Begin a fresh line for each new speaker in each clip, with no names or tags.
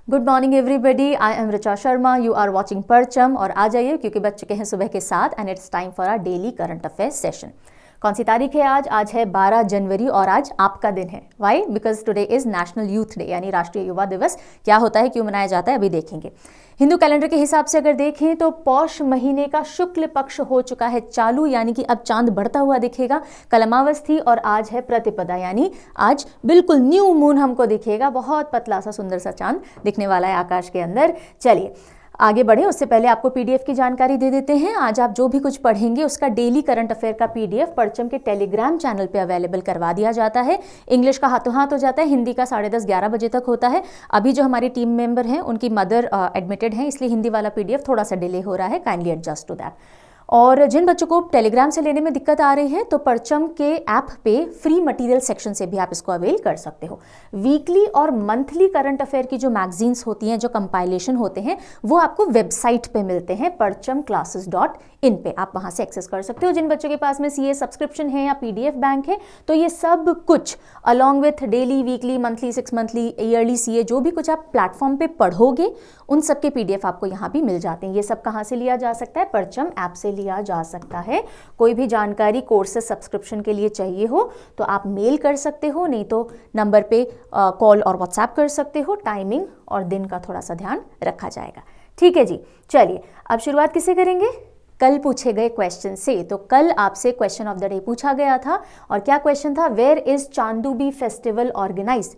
Good morning everybody, I am Richa Sharma, you are watching Parcham. और आ जाइए क्योंकि बच चुके हैं सुबह के 7 and it's time for our daily current affairs session. कौन सी तारीख है आज? आज है 12 जनवरी और आज आपका दिन है। Why? Because today is national youth day यानी राष्ट्रीय युवा दिवस। क्या होता है, क्यों मनाया जाता है, अभी देखेंगे। हिंदू कैलेंडर के हिसाब से अगर देखें तो पौष महीने का शुक्ल पक्ष हो चुका है चालू, यानी कि अब चांद बढ़ता हुआ दिखेगा। कल अमावस थी और आज है प्रतिपदा, यानी आज बिल्कुल न्यू मून हमको दिखेगा। बहुत पतला सा सुंदर सा चांद दिखने वाला है आकाश के अंदर। चलिए आगे बढ़े, उससे पहले आपको पीडीएफ की जानकारी दे देते हैं। आज आप जो भी कुछ पढ़ेंगे उसका डेली करंट अफेयर का पीडीएफ परचम के टेलीग्राम चैनल पे अवेलेबल करवा दिया जाता है। इंग्लिश का हाथों हाथ हो जाता है, हिंदी का 10:30-11 बजे तक होता है। अभी जो हमारी टीम मेंबर हैं उनकी मदर एडमिटेड हैं, इसलिए हिंदी वाला पीडीएफ थोड़ा सा डिले हो रहा है, काइंडली एडजस्ट टू दैट। और जिन बच्चों को टेलीग्राम से लेने में दिक्कत आ रही है तो परचम के ऐप पे फ्री मटेरियल सेक्शन से भी आप इसको अवेल कर सकते हो। वीकली और मंथली करंट अफेयर की जो मैगजीन्स होती हैं, जो कंपाइलेशन होते हैं, वो आपको वेबसाइट पे मिलते हैं parchamclasses.in पे। आप वहां से एक्सेस कर सकते हो। जिन बच्चों के पास में सीए सब्सक्रिप्शन है या पीडीएफ बैंक है तो ये सब कुछ along with daily, weekly, monthly, 6 monthly, yearly CA जो भी कुछ आप प्लेटफॉर्म पे पढ़ोगे उन सब के पीडीएफ आपको यहाँ भी मिल जाते हैं। ये सब कहाँ से लिया जा सकता है? परचम ऐप से लिया जा सकता है। कोई भी जानकारी कोर्सेज सब्सक्रिप्शन के लिए चाहिए हो तो आप मेल कर सकते हो, नहीं तो नंबर पे कॉल और व्हाट्सएप कर सकते हो। टाइमिंग और दिन का थोड़ा सा ध्यान रखा जाएगा। ठीक है जी, चलिए अब शुरुआत किससे करेंगे? कल पूछे गए क्वेश्चन से। तो कल आपसे क्वेश्चन ऑफ द डे पूछा गया था और क्या क्वेश्चन था? Where is Chandubi festival organized?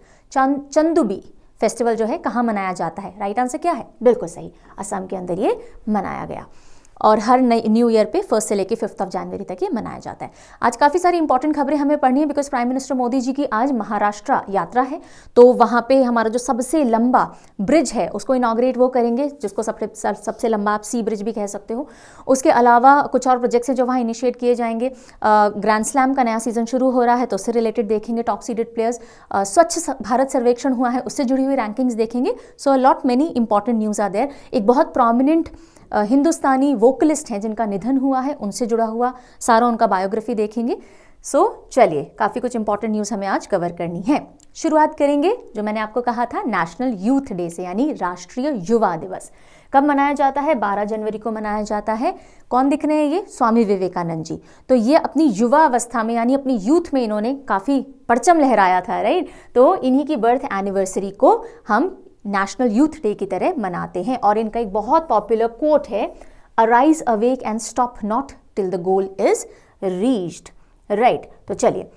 Chandubi festival जो है कहाँ मनाया जाता है? राइट आंसर क्या है? बिल्कुल सही, असम के अंदर ये मनाया गया। और हर न्यू ईयर पे 1 से लेके 5 जनवरी तक ये मनाया जाता है। आज काफ़ी सारी इंपॉर्टेंट खबरें हमें पढ़नी है because prime minister Modi ji की आज महाराष्ट्र यात्रा है। तो वहाँ पे हमारा जो सबसे लंबा ब्रिज है उसको इनॉग्रेट वो करेंगे, जिसको सबसे लंबा आप सी ब्रिज भी कह सकते हो। उसके अलावा कुछ और प्रोजेक्ट्स हैं जो वहाँ इनिशिएट किए जाएंगे। ग्रैंड स्लैम का नया सीजन शुरू हो रहा है तो उससे रिलेटेड देखेंगे। टॉप सीडेड प्लेयर्स, स्वच्छ भारत सर्वेक्षण हुआ है उससे जुड़ी हुई रैंकिंग्स देखेंगे। So lot many important news are there. एक बहुत प्रोमिनेंट हिंदुस्तानी वोकलिस्ट हैं जिनका निधन हुआ है, उनसे जुड़ा हुआ सारा उनका बायोग्राफी देखेंगे। सो चलिए काफ़ी कुछ इंपॉर्टेंट न्यूज़ हमें आज कवर करनी है। शुरुआत करेंगे जो मैंने आपको कहा था नेशनल यूथ डे से, यानी राष्ट्रीय युवा दिवस। कब मनाया जाता है? 12 जनवरी को मनाया जाता है। कौन दिख रहे हैं ये? स्वामी विवेकानंद जी। तो ये अपनी युवा अवस्था में यानी अपनी यूथ में इन्होंने काफ़ी परचम लहराया था, राइट। तो इन्हीं की बर्थ एनिवर्सरी को हम नेशनल यूथ डे की तरह मनाते हैं। और इनका एक बहुत पॉपुलर कोट है, arise awake and stop not till the goal is reached, right. तो चलिए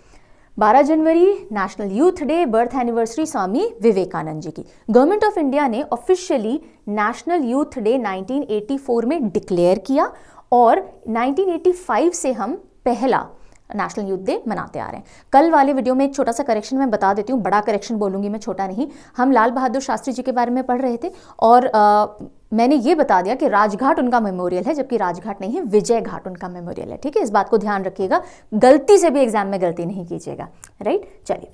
12 जनवरी national youth day, birth anniversary Swami Vivekananda ji की। गवर्नमेंट ऑफ इंडिया ने ऑफिशियली नेशनल यूथ डे 1984 में डिक्लेयर किया और 1985 से हम पहला नेशनल यूथ डे मनाते आ रहे हैं। कल वाले वीडियो में एक छोटा सा करेक्शन मैं बता देती हूँ, बड़ा करेक्शन बोलूँगी मैं, छोटा नहीं। हम लाल बहादुर शास्त्री जी के बारे में पढ़ रहे थे और मैंने ये बता दिया कि राजघाट उनका मेमोरियल है, जबकि राजघाट नहीं है, विजय घाट उनका मेमोरियल है। ठीक है, इस बात को ध्यान रखिएगा, गलती से भी एग्जाम में गलती नहीं कीजिएगा, राइट। चलिए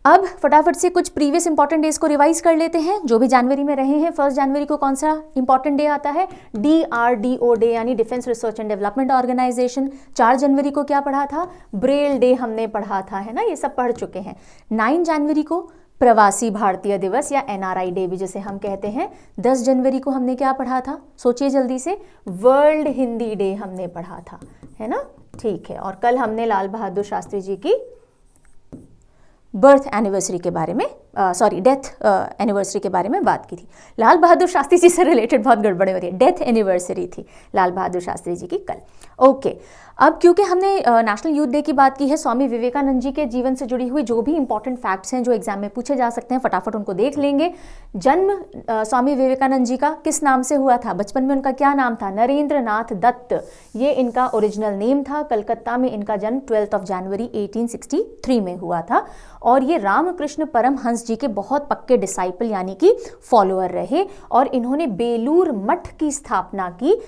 अब फटाफट से कुछ प्रीवियस इंपॉर्टेंट डेज को रिवाइज कर लेते हैं जो भी जनवरी में रहे हैं। 1 जनवरी को कौन सा इंपॉर्टेंट डे आता है? DRDO डे, यानी defence research and development organisation. 4 जनवरी को क्या पढ़ा था? ब्रेल डे हमने पढ़ा था, है ना, ये सब पढ़ चुके हैं। 9 जनवरी को प्रवासी भारतीय दिवस या NRI डे भी जिसे हम कहते हैं। 10 जनवरी को हमने क्या पढ़ा था? सोचिए जल्दी से। वर्ल्ड हिंदी डे हमने पढ़ा था, है ना, ठीक है। और कल हमने लाल बहादुर शास्त्री जी की बर्थ एनिवर्सरी के बारे में, डेथ एनिवर्सरी के बारे में बात की थी। लाल बहादुर शास्त्री जी से रिलेटेड बहुत गड़बड़ी हो रही है, डेथ एनिवर्सरी थी लाल बहादुर शास्त्री जी की कल। ओके, अब क्योंकि हमने नेशनल यूथ डे की बात की है, स्वामी विवेकानंद जी के जीवन से जुड़ी हुई जो भी इंपॉर्टेंट फैक्ट्स हैं जो एग्जाम में पूछे जा सकते हैं, फटाफट उनको देख लेंगे। जन्म स्वामी विवेकानंद जी का किस नाम से हुआ था? बचपन में उनका क्या नाम था? नरेंद्र नाथ दत्त, ये इनका ओरिजिनल नेम था। कलकत्ता में इनका जन्म 12 जनवरी 1863 में हुआ था और ये रामकृष्ण परमहंस जी के बहुत पक्के डिसाइपल यानी कि फॉलोअर रहे और इन्होंने बेलूर मठ की स्थापना की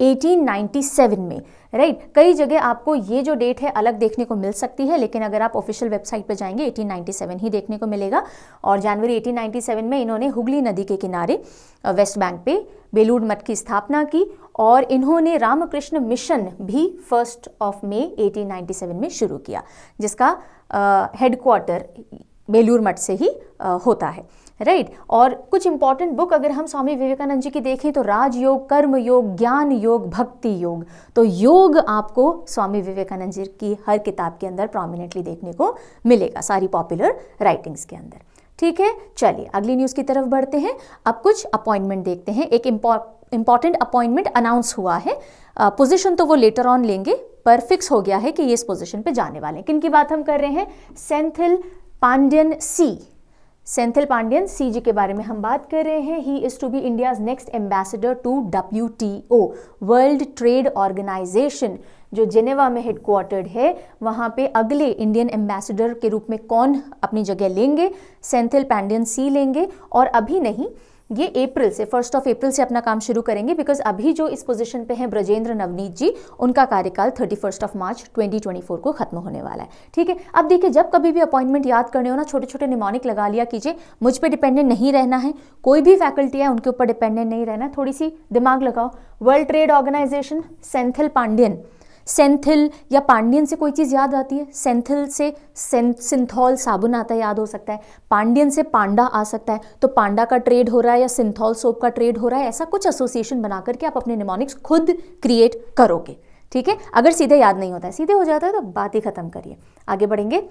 1897 में, राइट। कई जगह आपको ये जो डेट है अलग देखने को मिल सकती है, लेकिन अगर आप ऑफिशियल वेबसाइट पर जाएंगे 1897 ही देखने को मिलेगा। और जनवरी 1897 में इन्होंने हुगली नदी के किनारे वेस्ट बैंक पे बेलूर मठ की स्थापना की और इन्होंने रामकृष्ण मिशन भी 1 मई 1897 में शुरू किया, जिसका हेडक्वार्टर बेलूर मठ से ही होता है। राइट। और कुछ इंपॉर्टेंट बुक अगर हम स्वामी विवेकानंद जी की देखें तो राजयोग, कर्म योग, ज्ञान योग, भक्ति योग, तो योग आपको स्वामी विवेकानंद जी की हर किताब के अंदर प्रोमिनेंटली देखने को मिलेगा, सारी पॉपुलर राइटिंग्स के अंदर। ठीक है, चलिए अगली न्यूज़ की तरफ बढ़ते हैं। अब कुछ अपॉइंटमेंट देखते हैं। एक इंपॉर्टेंट अपॉइंटमेंट अनाउंस हुआ है, पोजीशन तो वो लेटर ऑन लेंगे, पर फिक्स हो गया है कि ये इस पोजीशन पे जाने वाले हैं। किन की बात हम कर रहे हैं? सेंथिल पांडियन सी, सेंथिल पांडियन सी जी के बारे में हम बात कर रहे हैं। He is to be India's next ambassador to WTO, world trade organisation, जो जेनेवा में हेडक्वार्टर्ड है। वहाँ पे अगले इंडियन एम्बेसडर के रूप में कौन अपनी जगह लेंगे? सेंथिल पांडियन सी लेंगे। और अभी नहीं, ये अप्रैल से 1 अप्रैल से अपना काम शुरू करेंगे, बिकॉज अभी जो इस पोजीशन पे हैं ब्रजेंद्र नवनीत जी, उनका कार्यकाल 31 मार्च 2024 को खत्म होने वाला है। ठीक है, अब देखिए जब कभी भी अपॉइंटमेंट याद करने हो ना, छोटे छोटे निमोनिक लगा लिया कीजिए। मुझ पे डिपेंडेंट नहीं रहना है, कोई भी फैकल्टी है उनके ऊपर डिपेंडेंट नहीं रहना है, थोड़ी सी दिमाग लगाओ। World trade organisation, Senthil Pandian, Senthil या पांडियन से कोई चीज़ याद आती है? सेंथिल से सिंथॉल साबुन आता है, याद हो सकता है। पांडियन से पांडा आ सकता है, तो पांडा का ट्रेड हो रहा है या सिंथॉल सोप का ट्रेड हो रहा है, ऐसा कुछ एसोसिएशन बना करके आप अपने निमोनिक्स खुद क्रिएट करोगे। ठीक है, अगर सीधे याद नहीं होता है, सीधे हो जाता है तो बात ही खत्म करिए, आगे बढ़ेंगे।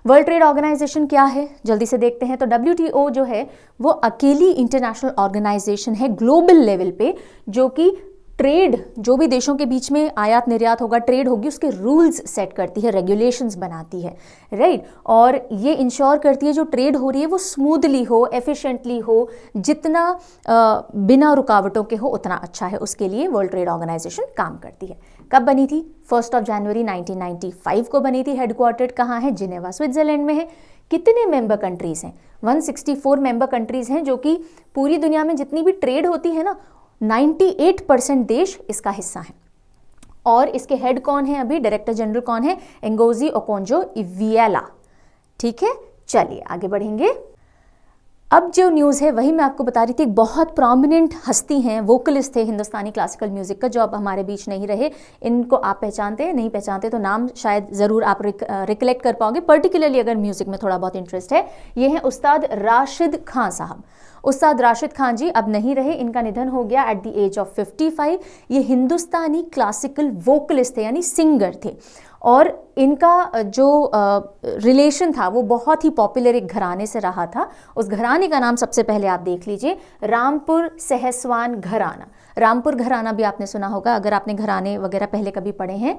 वर्ल्ड ट्रेड ऑर्गेनाइजेशन क्या है, जल्दी से देखते हैं। तो WTO जो है वो अकेली इंटरनेशनल ऑर्गेनाइजेशन है ग्लोबल लेवल पे, जो कि ट्रेड, जो भी देशों के बीच में आयात निर्यात होगा, ट्रेड होगी, उसके रूल्स सेट करती है, रेगुलेशंस बनाती है, राइट। और ये इंश्योर करती है जो ट्रेड हो रही है वो स्मूथली हो, एफिशिएंटली हो, जितना बिना रुकावटों के हो उतना अच्छा है, उसके लिए वर्ल्ड ट्रेड ऑर्गेनाइजेशन काम करती है। कब बनी थी? 1 जनवरी 1995 को बनी थी। हेडक्वार्टर्ड कहाँ है? जिनेवा, स्विट्जरलैंड में है। कितने मेंबर कंट्रीज हैं? 164 मेंबर कंट्रीज हैं, जो कि पूरी दुनिया में जितनी भी ट्रेड होती है ना, 98% देश इसका हिस्सा है। और इसके हेड कौन है? अभी डायरेक्टर जनरल कौन है? एंगोजी ओकोंजो इविएला। ठीक है, चलिए आगे बढ़ेंगे। अब जो न्यूज़ है वही मैं आपको बता रही थी। एक बहुत प्रोमिनेंट हस्ती हैं, वोकलिस्ट थे हिंदुस्तानी क्लासिकल म्यूजिक का, जो अब हमारे बीच नहीं रहे। इनको आप पहचानते हैं? नहीं पहचानते तो नाम शायद ज़रूर आप रिकलेक्ट कर पाओगे, पर्टिकुलरली अगर म्यूज़िक में थोड़ा बहुत इंटरेस्ट है। ये हैं उस्ताद राशिद खान साहब। उस्ताद राशिद खान जी अब नहीं रहे, इनका निधन हो गया एट द एज ऑफ 55। ये हिंदुस्तानी क्लासिकल वोकलिस्ट थे, यानी सिंगर थे। और इनका जो रिलेशन था वो बहुत ही पॉपुलर एक घराने से रहा था। उस घराने का नाम सबसे पहले आप देख लीजिए, रामपुर सहसवान घराना। रामपुर घराना भी आपने सुना होगा, अगर आपने घराने वगैरह पहले कभी पढ़े हैं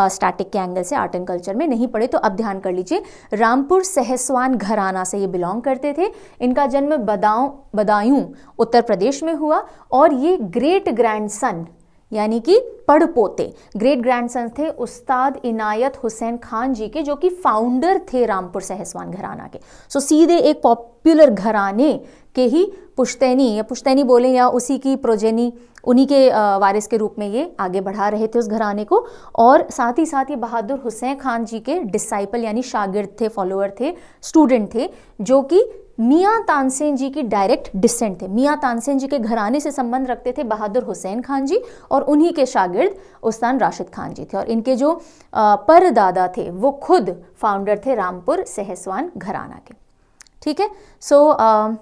स्टैटिक के एंगल से, आर्ट एंड कल्चर में नहीं पढ़े तो अब ध्यान कर लीजिए। रामपुर सहसवान घराना से ये बिलोंग करते थे। इनका जन्म बदायूं उत्तर प्रदेश में हुआ, और ये ग्रेट ग्रैंडसन यानी कि पड़पोते, ग्रेट ग्रैंडसन थे उस्ताद इनायत हुसैन खान जी के, जो कि फाउंडर थे रामपुर सहसवान घराना के। सो सीधे एक पॉपुलर घराने के ही पुश्तैनी, या पुश्तैनी बोले या उसी की प्रोजेनी, उन्हीं के वारिस के रूप में ये आगे बढ़ा रहे थे उस घराने को। और साथ ही साथ ये बहादुर हुसैन खान जी के डिसाइपल यानी शागिर्द थे, फॉलोअर थे, स्टूडेंट थे, जो कि मियाँ तानसेन जी की डायरेक्ट डिसेंट थे। मियाँ तानसेन जी के घराने से संबंध रखते थे बहादुर हुसैन खान जी, और उन्हीं के शागिर्द उस्ताद राशिद खान जी थे। और इनके जो परदादा थे वो खुद फाउंडर थे रामपुर सहसवान घराना के। ठीक है, सो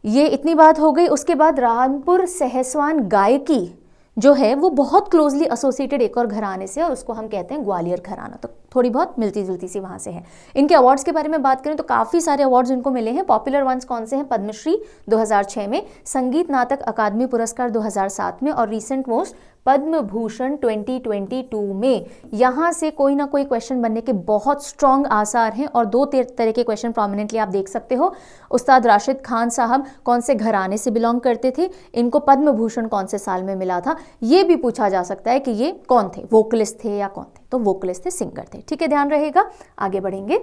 ये इतनी बात हो गई। उसके बाद रामपुर सहसवान गायकी जो है वो बहुत क्लोजली एसोसिएटेड एक और घराने से, और उसको हम कहते हैं ग्वालियर घराना। तो थोड़ी बहुत मिलती जुलती सी वहाँ से है। इनके अवार्ड्स के बारे में बात करें तो काफ़ी सारे अवार्ड्स इनको मिले हैं। पॉपुलर वंस कौन से हैं? पद्मश्री 2006 में, संगीत नाटक अकादमी पुरस्कार 2007 में, और रिसेंट मोस्ट पद्म भूषण 2022 में। यहाँ से कोई ना कोई क्वेश्चन बनने के बहुत स्ट्रॉन्ग आसार हैं, और दो तरह के क्वेश्चन प्रोमिनेंटली आप देख सकते हो। उस्ताद राशिद खान साहब कौन से घराने से बिलोंग करते थे? इनको पद्म भूषण कौन से साल में मिला था? ये भी पूछा जा सकता है कि ये कौन थे, वोकलिस्ट थे या कौन थे? तो वोकलिस्ट थे, सिंगर थे। ठीक है, ध्यान रहेगा। आगे बढ़ेंगे।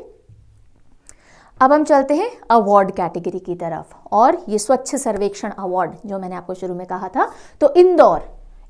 अब हम चलते हैं अवार्ड कैटेगरी की तरफ, और ये स्वच्छ सर्वेक्षण अवार्ड जो मैंने आपको शुरू में कहा था। तो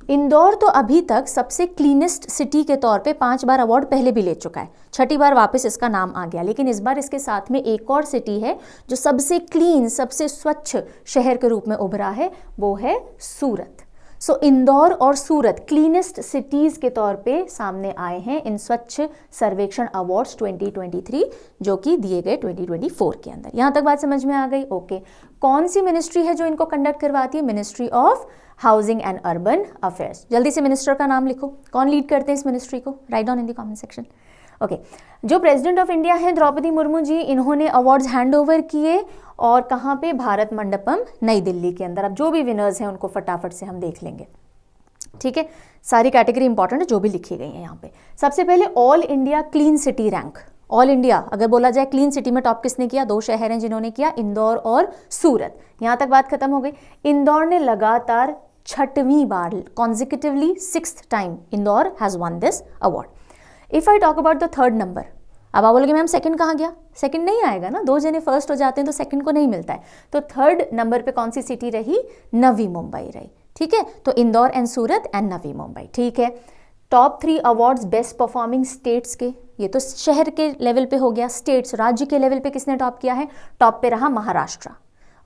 इंदौर तो अभी तक सबसे क्लीनेस्ट सिटी के तौर पे 5 बार अवार्ड पहले भी ले चुका है, 6ठी बार वापस इसका नाम आ गया। लेकिन इस बार इसके साथ में एक और सिटी है जो सबसे क्लीन, सबसे स्वच्छ शहर के रूप में उभरा है, वो है सूरत। सो इंदौर और सूरत क्लीनेस्ट सिटीज के तौर पे सामने आए हैं इन स्वच्छ सर्वेक्षण अवार्ड्स 2023 जो कि दिए गए 2024 के अंदर। यहां तक बात समझ में आ गई? ओके। कौन सी मिनिस्ट्री है जो इनको कंडक्ट करवाती है? Ministry of housing and urban affairs. जल्दी से मिनिस्टर का नाम लिखो, कौन लीड करते हैं इस मिनिस्ट्री को? Right down in the comment section. Okay. जो प्रेसिडेंट ऑफ इंडिया हैं द्रौपदी मुर्मू जी, इन्होंने अवार्ड्स हैंड ओवर किए और कहाँ पे? भारत मंडपम नई दिल्ली के अंदर। अब जो भी विनर्स हैं उनको फटाफट से हम देख लेंगे, ठीक है। सारी कैटेगरी इंपॉर्टेंट है जो भी लिखी गई है यहाँ पे। सबसे पहले all India clean city rank. All India अगर बोला जाए क्लीन सिटी में टॉप किसने किया? 2 शहर हैं जिन्होंने किया, इंदौर और सूरत। यहाँ तक बात खत्म हो गई। इंदौर ने लगातार 6वीं बार, consecutively 6th time Indore has won this award. If I talk about the third number, अब आप बोलोगे मैम सेकंड कहाँ गया? सेकंड नहीं आएगा ना, 2 जने फर्स्ट हो जाते हैं तो सेकंड को नहीं मिलता है। तो थर्ड नंबर पे कौन सी सिटी रही? नवी मुंबई रही, ठीक है। तो Indore and Surat and Navi Mumbai, ठीक है। Top 3 awards best performing states के, ये तो शहर के लेवल पे हो गया। स्टेट्स, राज्य के लेवल पे किसने टॉप किया है? टॉप पे रहा Maharashtra,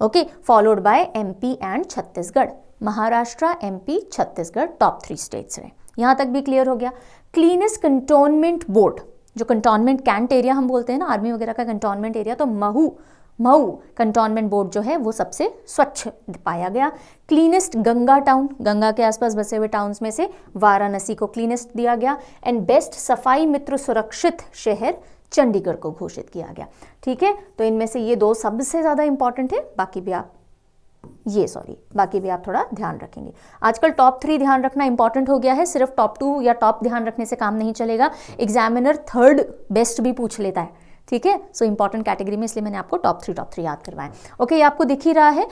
okay, followed by MP and Chhattisgarh. Maharashtra, MP, Chhattisgarh top 3 states रहे। यहां तक भी क्लियर हो गया। क्लीनेस्ट कंटोनमेंट बोर्ड, जो कंटोनमेंट कैंट एरिया हम बोलते हैं ना, आर्मी वगैरह का कंटोनमेंट एरिया, तो मऊ कंटोनमेंट बोर्ड जो है वो सबसे स्वच्छ पाया गया। क्लीनेस्ट गंगा टाउन, गंगा के आसपास बसे हुए टाउन्स में से वाराणसी को क्लीनेस्ट दिया गया। एंड बेस्ट सफाई मित्र सुरक्षित शहर चंडीगढ़ को घोषित किया गया, ठीक है। तो इनमें से ये 2 सबसे ज्यादा इंपॉर्टेंट है, बाकी भी आप थोड़ा ध्यान रखेंगे। आजकल टॉप 3 ध्यान रखना इंपॉर्टेंट हो गया है, सिर्फ टॉप 2 या टॉप ध्यान रखने से काम नहीं चलेगा। एग्जामिनर थर्ड बेस्ट भी पूछ लेता है, ठीक है। सो इंपॉर्टेंट कैटेगरी में इसलिए मैंने आपको टॉप 3 याद करवाए। ओके, ये आपको दिख ही रहा है।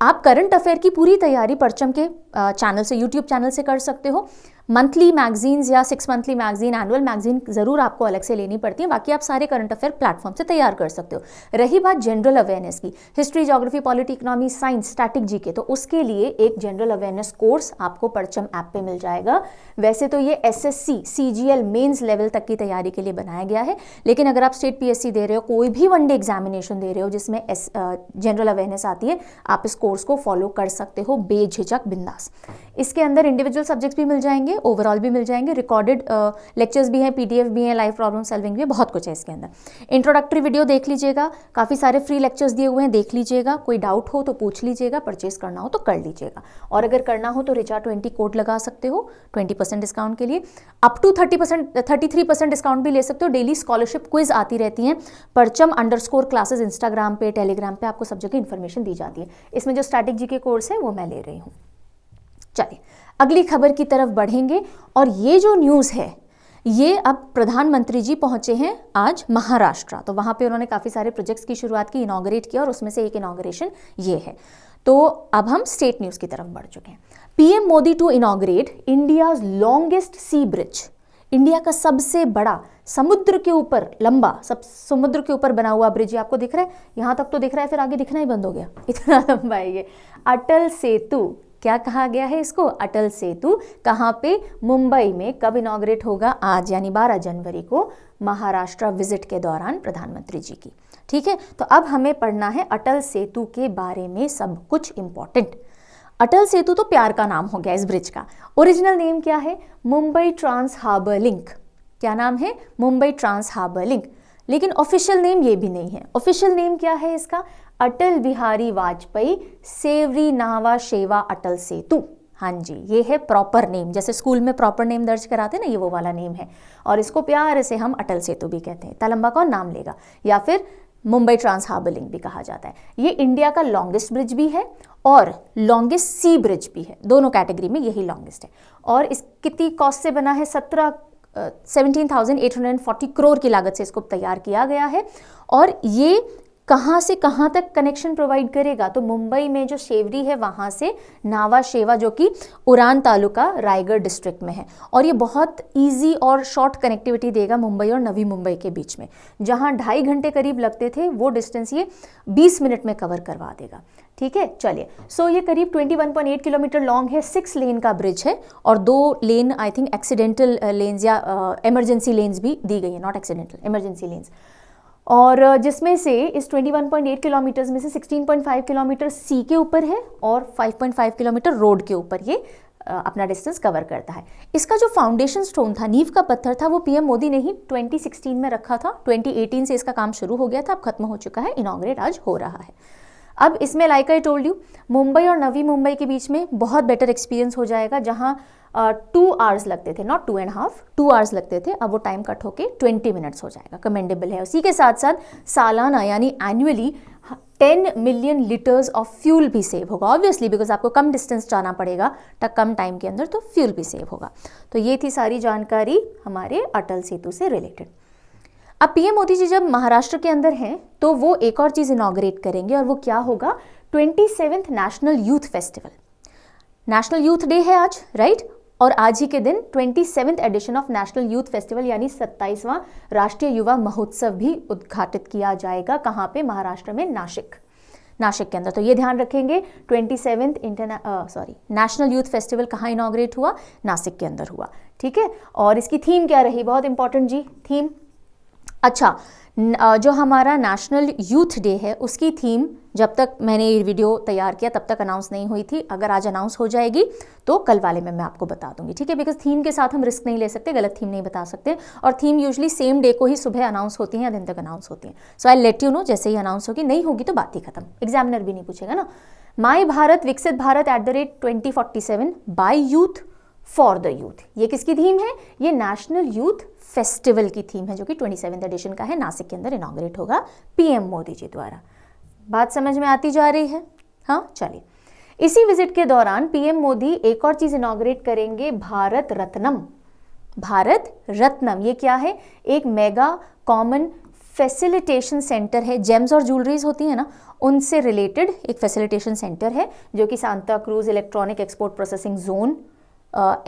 आप करंट अफेयर की पूरी तैयारी परचम के चैनल से, यूट्यूब चैनल से कर सकते हो। मंथली मैगजीन्स या 6 मंथली मैगजीन, एनुअल मैगजीन जरूर आपको अलग से लेनी पड़ती है, बाकी आप सारे करंट अफेयर प्लेटफॉर्म से तैयार कर सकते हो। रही बात जनरल अवेयरनेस की, history, geography, polity, economy, science, static GK, तो उसके लिए एक जनरल अवेयरनेस कोर्स आपको परचम ऐप पे मिल जाएगा। वैसे तो ये एसएससी सीजीएल मेंस लेवल तक की तैयारी के लिए बनाया गया है, लेकिन अगर आप स्टेट पीएससी दे रहे हो, कोई भी वनडे एग्जामिनेशन दे रहे हो जिसमें जनरल अवेयरनेस आती है, आप इस कोर्स को फॉलो कर सकते हो बेझिझक, बिंदास। इसके अंदर इंडिविजुअल सब्जेक्ट्स भी मिल जाएंगे, ओवरऑल भी मिल जाएंगे, रिकॉर्डेड लेक्चर्स भी हैं, पीडीएफ भी हैं, लाइव प्रॉब्लम सॉल्विंग भी है, बहुत कुछ है इसके अंदर। इंट्रोडक्टरी वीडियो देख लीजिएगा, काफ़ी सारे फ्री लेक्चर्स दिए हुए हैं, देख लीजिएगा। कोई डाउट हो तो पूछ लीजिएगा, परचेज करना हो तो कर लीजिएगा। और अगर करना हो तो रिचा 20 कोड लगा सकते हो 20% डिस्काउंट के लिए। अप टू 33% डिस्काउंट भी ले सकते हो। डेली स्कॉलरशिप क्विज आती रहती हैं, परचम _ क्लासेस इंस्टाग्राम पे, टेलीग्राम पे आपको सब जगह इन्फॉर्मेशन दी जाती है। इसमें जो स्टैटिक जीके कोर्स है वो मैं ले रही हूँ। चलिए अगली खबर की तरफ बढ़ेंगे। और ये जो न्यूज़ है, ये अब प्रधानमंत्री जी पहुंचे हैं आज महाराष्ट्र, तो वहां पे उन्होंने काफ़ी सारे प्रोजेक्ट्स की शुरुआत की, इनॉग्रेट किया, और उसमें से एक इनॉग्रेशन ये है। तो अब हम स्टेट न्यूज़ की तरफ बढ़ चुके हैं। PM Modi to inaugurate India's longest sea bridge, India का सबसे बड़ा समुद्र के ऊपर लंबा, सब समुद्र के ऊपर बना हुआ ब्रिज, आपको दिख रहा है, यहाँ तक तो दिख रहा है, फिर आगे दिखना ही बंद हो गया, इतना लंबा है ये। अटल सेतु, क्या कहा गया है इसको? अटल सेतु। कहाँ पे? मुंबई में। कब इनॉग्रेट होगा? आज, यानी 12 जनवरी को महाराष्ट्र विजिट के दौरान प्रधानमंत्री जी की, ठीक है। तो अब हमें पढ़ना है अटल सेतु के बारे में सब कुछ इंपॉर्टेंट। अटल सेतु तो प्यार का नाम हो गया इस ब्रिज का। ओरिजिनल नेम क्या है? Mumbai trans harbour link. क्या नाम है? Mumbai trans harbour link. लेकिन ऑफिशियल नेम ये भी नहीं है। ऑफिशियल नेम क्या है इसका? अटल बिहारी वाजपेयी सेवरी नावा शेवा अटल सेतु। हाँ जी, ये है प्रॉपर नेम, जैसे स्कूल में प्रॉपर नेम दर्ज कराते हैं ना, ये वो वाला नेम है। और इसको प्यार से हम अटल सेतु भी कहते हैं, इतना लंबा कौन नाम लेगा। या फिर मुंबई ट्रांस हार्बर लिंक भी कहा जाता है। ये इंडिया का लॉन्गेस्ट ब्रिज भी है और लॉन्गेस्ट सी ब्रिज भी है, दोनों कैटेगरी में यही लॉन्गेस्ट है। और इस कितनी कॉस्ट से बना है? 17,840 करोड़ की लागत से इसको तैयार किया गया है। और ये कहाँ से कहाँ तक कनेक्शन प्रोवाइड करेगा? तो मुंबई में जो शेवरी है वहाँ से नावा शेवा, जो कि उड़ान तालुका रायगढ़ डिस्ट्रिक्ट में है, और ये बहुत इजी और शॉर्ट कनेक्टिविटी देगा मुंबई और नवी मुंबई के बीच में। जहाँ 2.5 घंटे करीब लगते थे वो डिस्टेंस ये 20 मिनट में कवर करवा देगा, ठीक है। चलिए, सो ये करीब 21.8 किलोमीटर लॉन्ग है, 6 लेन का ब्रिज है, और 2 लेन आई थिंक एक्सीडेंटल लेन्स या इमरजेंसी लेन्स भी दी गई है, नॉट एक्सीडेंटल, इमरजेंसी लेन्स। और जिसमें से इस 21.8 किलोमीटर्स में से 16.5 किलोमीटर सी के ऊपर है और 5.5 किलोमीटर रोड के ऊपर ये अपना डिस्टेंस कवर करता है। इसका जो फाउंडेशन स्टोन था, नींव का पत्थर था, वो पीएम मोदी ने ही 2016 में रखा था। 2018 से इसका काम शुरू हो गया था, अब खत्म हो चुका है, इनॉग्रेट आज हो रहा है। अब इसमें like I told you, Mumbai और नवी मुंबई के बीच में बहुत बेटर एक्सपीरियंस हो जाएगा। जहां 2 आवर्स लगते थे, नॉट 2.5, 2 आवर्स लगते थे, अब वो टाइम कट होके 20 मिनट्स हो जाएगा। कमेंडेबल है। उसी के साथ साथ सालाना यानी annually 10 million litres of fuel भी सेव होगा, ऑब्वियसली बिकॉज आपको कम डिस्टेंस जाना पड़ेगा कम टाइम के अंदर, तो फ्यूल भी सेव होगा। तो ये थी सारी जानकारी हमारे अटल सेतु से रिलेटेड। अब पीएम मोदी जी जब महाराष्ट्र के अंदर हैं तो वो एक और चीज इनॉग्रेट करेंगे, और वो क्या होगा, 27th national youth festival. National youth day है आज, राइट? और आज ही के दिन 27th edition of national youth festival यानी 27वां राष्ट्रीय युवा महोत्सव भी उद्घाटित किया जाएगा। कहाँ पे? महाराष्ट्र में नासिक के अंदर। तो ये ध्यान रखेंगे, 27th नेशनल यूथ फेस्टिवल कहाँ इनॉग्रेट हुआ? नासिक के अंदर हुआ। ठीक है, और इसकी थीम क्या रही? बहुत इंपॉर्टेंट जी, थीम। अच्छा, जो हमारा नेशनल यूथ डे है उसकी थीम जब तक मैंने ये वीडियो तैयार किया तब तक अनाउंस नहीं हुई थी। अगर आज अनाउंस हो जाएगी तो कल वाले में मैं आपको बता दूंगी, ठीक है? बिकॉज थीम के साथ हम रिस्क नहीं ले सकते, गलत थीम नहीं बता सकते, और थीम यूजुअली सेम डे को ही सुबह अनाउंस होती है या दिन तक अनाउंस होती है। सो आई लेट यू नो, जैसे ही अनाउंस होगी, नहीं होगी तो बात ही खत्म, एग्जामिनर भी नहीं पूछेगा ना। My Bharat Viksit Bharat @2047 by youth for the youth, ये किसकी थीम है? ये नेशनल यूथ फेस्टिवल की थीम है, जो कि 27th एडिशन का है, नासिक के अंदर इनॉग्रेट होगा पीएम मोदी जी द्वारा। बात समझ में आती जा रही है? हाँ, चलिए। इसी विजिट के दौरान पीएम मोदी एक और चीज इनॉग्रेट करेंगे, भारत रत्नम। भारत रत्नम ये क्या है? एक मेगा कॉमन फैसिलिटेशन सेंटर है। जेम्स और ज्वेलरीज होती है ना, उनसे रिलेटेड एक फैसिलिटेशन सेंटर है, जो कि Santa cruise electronic export processing zone,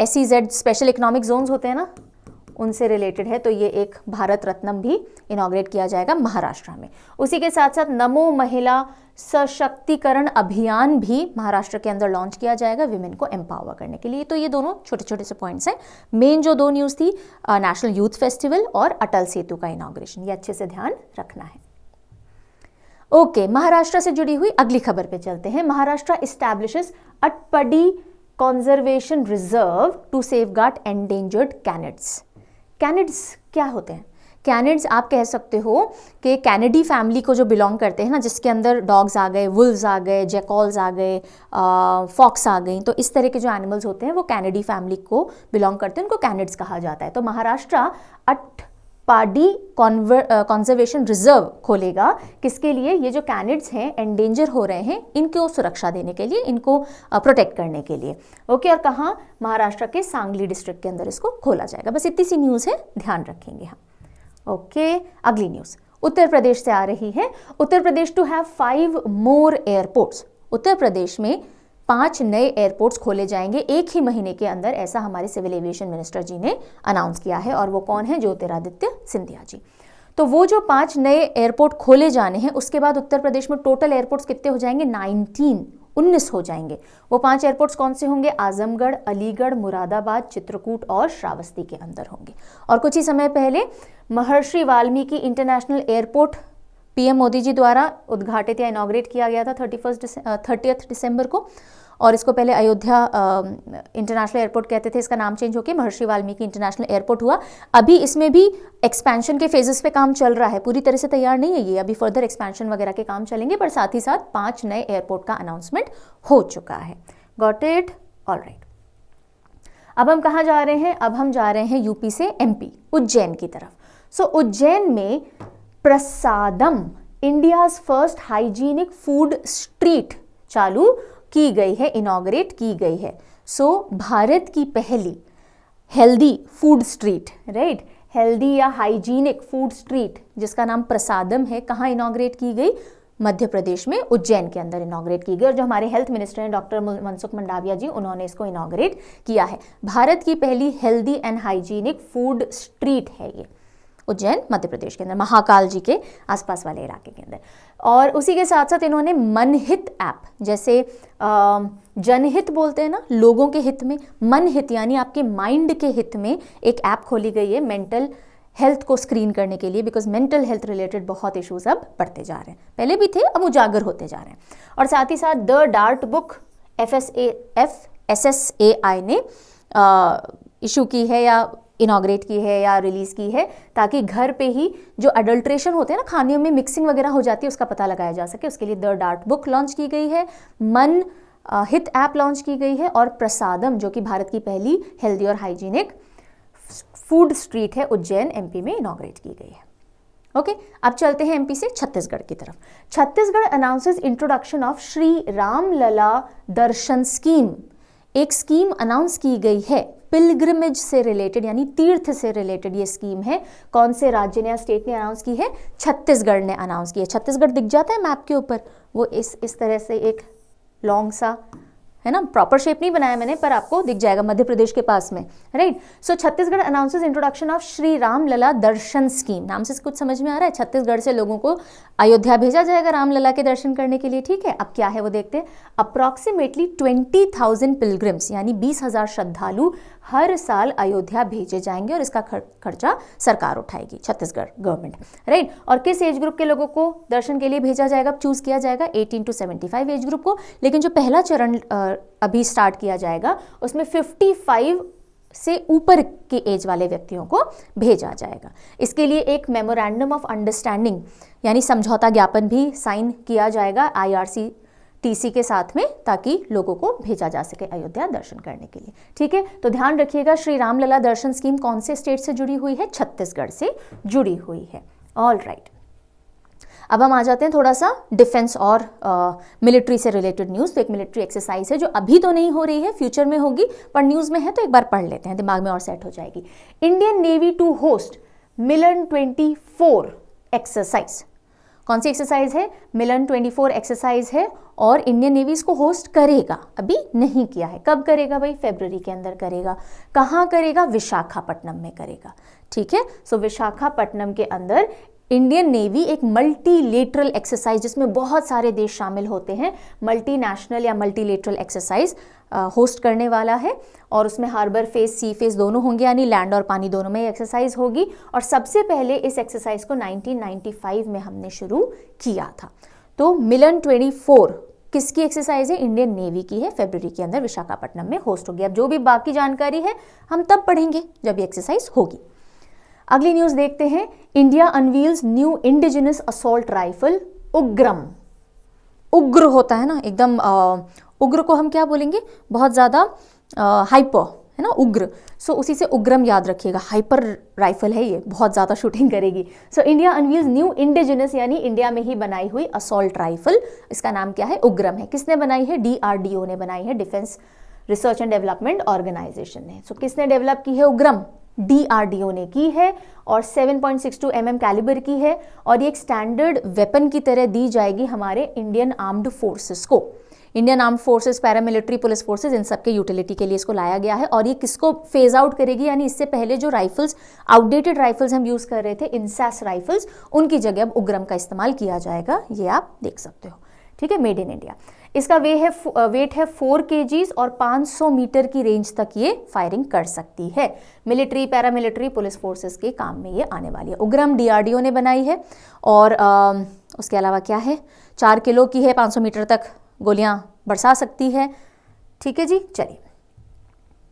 SEZ special economic zones होते हैं ना, उनसे रिलेटेड है। तो ये एक भारत रत्नम भी इनॉग्रेट किया जाएगा महाराष्ट्र में। उसी के साथ साथ नमो महिला सशक्तिकरण अभियान भी महाराष्ट्र के अंदर लॉन्च किया जाएगा, विमेन को एम्पावर करने के लिए। तो ये दोनों छोटे छोटे से पॉइंट्स हैं। मेन जो 2 न्यूज़ थी, नेशनल यूथ फेस्टिवल और अटल सेतु का इनॉग्रेशन, ये अच्छे से ध्यान रखना है। ओके, महाराष्ट्र से जुड़ी हुई अगली खबर पे चलते हैं। Maharashtra establishes Atpadi conservation reserve to safeguard endangered canids. Canids क्या होते हैं? कैनिड्स आप कह सकते हो कि कैनेडी फैमिली को जो बिलोंग करते हैं ना, जिसके अंदर डॉग्स आ गए, वुल्व्स आ गए, जैकॉल्स आ गए, फॉक्स आ गई, तो इस तरह के जो एनिमल्स होते हैं वो कैनेडी फैमिली को बिलोंग करते हैं, उनको कैनिड्स कहा जाता है। तो महाराष्ट्र अटपाडी कंजर्वेशन रिजर्व खोलेगा, किसके लिए? ये जो कैनिड्स हैं, एंडेंजर हो रहे हैं, इनको सुरक्षा देने के लिए, इनको प्रोटेक्ट करने के लिए। ओके, और कहाँ? महाराष्ट्र के सांगली डिस्ट्रिक्ट के अंदर इसको खोला जाएगा। बस इतनी सी न्यूज़ है, ध्यान रखेंगे हम। ओके, अगली न्यूज़ उत्तर प्रदेश से आ रही है। Uttar Pradesh to have 5 more airports. Uttar Pradesh में 5 नए एयरपोर्ट्स खोले जाएंगे एक ही महीने के अंदर, ऐसा हमारे सिविल एविएशन मिनिस्टर जी ने अनाउंस किया है। और वो कौन है? ज्योतिरादित्य सिंधिया जी। तो वो जो 5 नए एयरपोर्ट खोले जाने हैं, उसके बाद उत्तर प्रदेश में टोटल एयरपोर्ट्स कितने हो जाएंगे? 19 हो जाएंगे। वो 5 एयरपोर्ट्स कौन से होंगे? आजमगढ़, अलीगढ़, मुरादाबाद, चित्रकूट और श्रावस्ती के अंदर होंगे। और कुछ ही समय पहले Maharshi Valmiki international airport PM Modi ji द्वारा उद्घाटित या इनॉग्रेट किया गया था 30 दिसंबर को। और इसको पहले अयोध्या इंटरनेशनल एयरपोर्ट कहते थे, इसका नाम चेंज होकर महर्षि वाल्मीकि इंटरनेशनल एयरपोर्ट हुआ। अभी इसमें भी एक्सपेंशन के फेजेस पे काम चल रहा है, पूरी तरह से तैयार नहीं है ये, अभी फर्दर एक्सपेंशन वगैरह के काम चलेंगे, पर साथ ही साथ 5 नए एयरपोर्ट का अनाउंसमेंट हो चुका है। Got it? ऑलराइट। अब हम कहाँ जा रहे हैं? अब हम जा रहे हैं यूपी से MP, उज्जैन की तरफ। सो उज्जैन में Prasadam, India's first hygienic food street चालू की गई है, इनॉग्रेट की गई है। सो भारत की पहली healthy food street, right, healthy या हाइजीनिक फूड स्ट्रीट जिसका नाम प्रसादम है, कहाँ इनॉग्रेट की गई? मध्य प्रदेश में उज्जैन के अंदर इनॉग्रेट की गई। और जो हमारे हेल्थ मिनिस्टर हैं डॉक्टर मनसुख मंडाविया जी, उन्होंने इसको इनॉग्रेट किया है। भारत की पहली healthy and hygienic food street है ये, उज्जैन मध्य प्रदेश के अंदर, महाकाल जी के आसपास वाले इलाके के अंदर। और उसी के साथ साथ इन्होंने मनहित ऐप, जैसे जनहित बोलते हैं ना, लोगों के हित में, मनहित यानी आपके माइंड के हित में एक ऐप खोली गई है मेंटल हेल्थ को स्क्रीन करने के लिए, बिकॉज मेंटल हेल्थ रिलेटेड बहुत इश्यूज अब बढ़ते जा रहे हैं, पहले भी थे, अब उजागर होते जा रहे हैं। और साथ ही साथ द डार्ट बुक SSAI ने इशू की है या इनॉग्रेट की है या रिलीज़ की है, ताकि घर पे ही जो अडल्ट्रेशन होते हैं ना, खाने में मिक्सिंग वगैरह हो जाती है, उसका पता लगाया जा सके। उसके लिए द डार्ट बुक लॉन्च की गई है, मन हित ऐप लॉन्च की गई है, और प्रसादम जो कि भारत की पहली हेल्दी और हाइजीनिक फूड स्ट्रीट है, उज्जैन MP में इनॉग्रेट की गई है। ओके, अब चलते हैं MP से छत्तीसगढ़ की तरफ। Chhattisgarh announces introduction of Shri Ramlala Darshan scheme. एक स्कीम अनाउंस की गई है, पिलग्रिमेज से रिलेटेड यानी तीर्थ से रिलेटेड ये स्कीम है। कौन से राज्य ने या स्टेट ने अनाउंस की है? छत्तीसगढ़ ने अनाउंस की है। छत्तीसगढ़ दिख जाता है मैप के ऊपर, वो इस तरह से एक लॉन्ग सा है ना, प्रॉपर शेप नहीं बनाया मैंने, पर आपको दिख जाएगा मध्य प्रदेश के पास में, right. So Chhattisgarh announces introduction of Shri Ramlala Darshan scheme. नाम से कुछ समझ में आ रहा है? छत्तीसगढ़ से लोगों को अयोध्या भेजा जाएगा रामलला के दर्शन करने के लिए, ठीक है। अब क्या है वो देखते हैं। अप्रॉक्सीमेटली 20,000 पिलग्रिम्स यानी 20,000 श्रद्धालु हर साल अयोध्या भेजे जाएंगे, और इसका खर्चा सरकार उठाएगी, छत्तीसगढ़ गवर्नमेंट, राइट। और किस एज ग्रुप के लोगों को दर्शन के लिए भेजा जाएगा, चूज किया जाएगा? 18 to 75 एज ग्रुप को। लेकिन जो पहला चरण अभी स्टार्ट किया जाएगा, उसमें 55 से ऊपर के एज वाले व्यक्तियों को भेजा जाएगा। इसके लिए एक मेमोरेंडम ऑफ अंडरस्टैंडिंग यानी समझौता ज्ञापन भी साइन किया जाएगा IRCTC के साथ में, ताकि लोगों को भेजा जा सके अयोध्या दर्शन करने के लिए, ठीक है। तो ध्यान रखिएगा, श्री रामलला दर्शन स्कीम कौन से स्टेट से जुड़ी हुई है? छत्तीसगढ़ से जुड़ी हुई है। ऑल राइट, अब हम आ जाते हैं थोड़ा सा डिफेंस और मिलिट्री से रिलेटेड न्यूज़। तो एक मिलिट्री एक्सरसाइज है जो अभी तो नहीं हो रही है, फ्यूचर में होगी, पर न्यूज़ में है तो एक बार पढ़ लेते हैं, दिमाग में और सेट हो जाएगी। Indian navy to host Milan 24 exercise. कौन सी एक्सरसाइज है? मिलन 24 एक्सरसाइज है, और इंडियन नेवी इसको होस्ट करेगा, अभी नहीं किया है। कब करेगा भाई? फरवरी के अंदर करेगा। कहाँ करेगा? विशाखापट्टनम में करेगा, ठीक है। सो विशाखापट्टनम के अंदर इंडियन नेवी एक मल्टीलेटरल एक्सरसाइज, जिसमें बहुत सारे देश शामिल होते हैं, मल्टीनेशनल या मल्टीलेटरल एक्सरसाइज होस्ट करने वाला है। और उसमें हार्बर फेस, सी फेस दोनों होंगे, यानी लैंड और पानी दोनों में एक्सरसाइज होगी। और सबसे पहले इस एक्सरसाइज को 1995 में हमने शुरू किया था। तो मिलन 24 किसकी एक्सरसाइज है? इंडियन नेवी की है, फरवरी के अंदर विशाखापट्टनम में होस्ट होगी। अब जो भी बाकी जानकारी है हम तब पढ़ेंगे जब ये एक्सरसाइज होगी। अगली न्यूज देखते हैं। India unveils new indigenous assault rifle Ugram. उग्र होता है ना एकदम, उग्र को हम क्या बोलेंगे? बहुत ज़्यादा हाइपर, है ना, उग्र। सो उसी से उग्रम याद रखिएगा। हाइपर राइफल है ये, बहुत ज़्यादा शूटिंग करेगी। So India unveils new indigenous यानी इंडिया में ही बनाई हुई असॉल्ट राइफल, इसका नाम क्या है? उग्रम है। किसने बनाई है? DRDO ने बनाई है, defence research and development organisation ने। सो किसने डेवलप की है उग्रम? DRDO ने की है, और 7.62 mm कैलिबर की है, और ये एक स्टैंडर्ड वेपन की तरह दी जाएगी हमारे इंडियन आर्म्ड फोर्सेस को। Indian armed forces, paramilitary, police forces, इन सब के यूटिलिटी के लिए इसको लाया गया है। और ये किसको फेज आउट करेगी? यानी इससे पहले जो राइफल्स, आउटडेटेड राइफल्स हम यूज कर रहे थे, इंसास राइफल्स, उनकी जगह अब उग्रम का इस्तेमाल किया जाएगा। ये आप देख सकते हो, ठीक है, मेड इन इंडिया। इसका वेट है 4 kgs, और 500 मीटर की रेंज तक ये फायरिंग कर सकती है। मिलिट्री, पैरामिलिट्री, पुलिस फोर्सेस के काम में ये आने वाली है। उग्रम DRDO ने बनाई है, और उसके अलावा क्या है? 4 किलो की है, 500 मीटर तक गोलियां बरसा सकती है, ठीक है जी। चलिए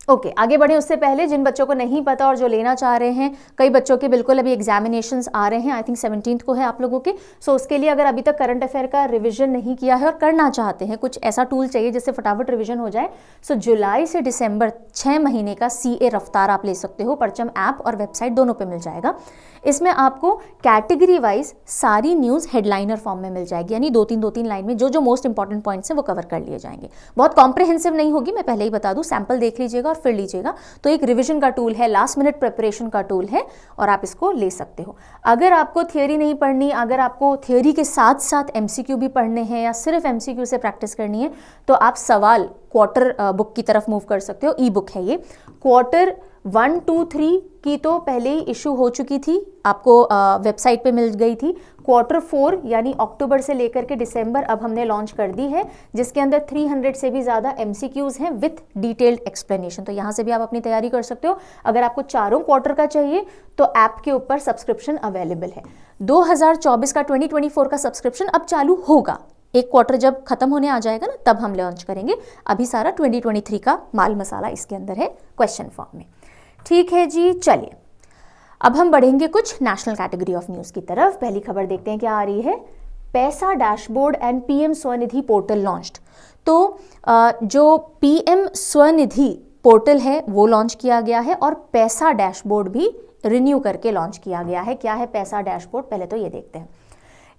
ओके, आगे बढ़े उससे पहले जिन बच्चों को नहीं पता और जो लेना चाह रहे हैं, कई बच्चों के बिल्कुल अभी एग्जामिनेशंस आ रहे हैं, आई थिंक 17th को है आप लोगों के। सो उसके लिए अगर अभी तक करंट अफेयर का रिवीजन नहीं किया है और करना चाहते हैं, कुछ ऐसा टूल चाहिए जिससे फटाफट रिवीजन हो जाए, सो जुलाई से दिसंबर 6 महीने का CA रफ्तार आप ले सकते हो। परचम ऐप और वेबसाइट दोनों पे मिल जाएगा। इसमें आपको कैटेगरी वाइज सारी न्यूज़ हेडलाइनर फॉर्म में मिल जाएगी, यानी 2-3 लाइन में जो जो मोस्ट इंपॉर्टेंट पॉइंट्स हैं वो कवर कर लिए जाएंगे। बहुत कॉम्प्रिहेंसिव नहीं होगी, मैं पहले ही बता दूं, सैंपल देख लीजिएगा और फिर लीजिएगा। तो एक रिवीजन का टूल है, लास्ट मिनट प्रिपरेशन का टूल है, और आप इसको ले सकते हो। अगर आपको थियोरी नहीं पढ़नी, अगर आपको थियोरी के साथ साथ MCQ भी पढ़ने हैं या सिर्फ MCQ से प्रैक्टिस करनी है, तो आप सवाल क्वार्टर बुक की तरफ मूव कर सकते हो। ई बुक है ये। क्वार्टर 1, 2, 3 की तो पहले ही इशू हो चुकी थी, आपको वेबसाइट पे मिल गई थी। क्वार्टर 4 यानी अक्टूबर से लेकर के दिसंबर अब हमने लॉन्च कर दी है, जिसके अंदर 300 से भी ज़्यादा MCQs हैं विथ डिटेल्ड एक्सप्लेनेशन। तो यहाँ से भी आप अपनी तैयारी कर सकते हो। अगर आपको चारों क्वार्टर का चाहिए तो ऐप के ऊपर सब्सक्रिप्शन अवेलेबल है। 2024 का 2024 का सब्सक्रिप्शन अब चालू होगा, एक क्वार्टर जब खत्म होने आ जाएगा ना तब हम लॉन्च करेंगे। अभी सारा 2023 का माल मसाला इसके अंदर है क्वेश्चन फॉर्म में। ठीक है जी, चलिए अब हम बढ़ेंगे कुछ नेशनल कैटेगरी ऑफ न्यूज़ की तरफ। पहली खबर देखते हैं क्या आ रही है। पैसा dashboard and PM Svanidhi portal launched. तो जो पीएम स्वनिधि पोर्टल है वो लॉन्च किया गया है और पैसा डैशबोर्ड भी रिन्यू करके लॉन्च किया गया है। क्या है पैसा डैशबोर्ड, पहले तो ये देखते हैं।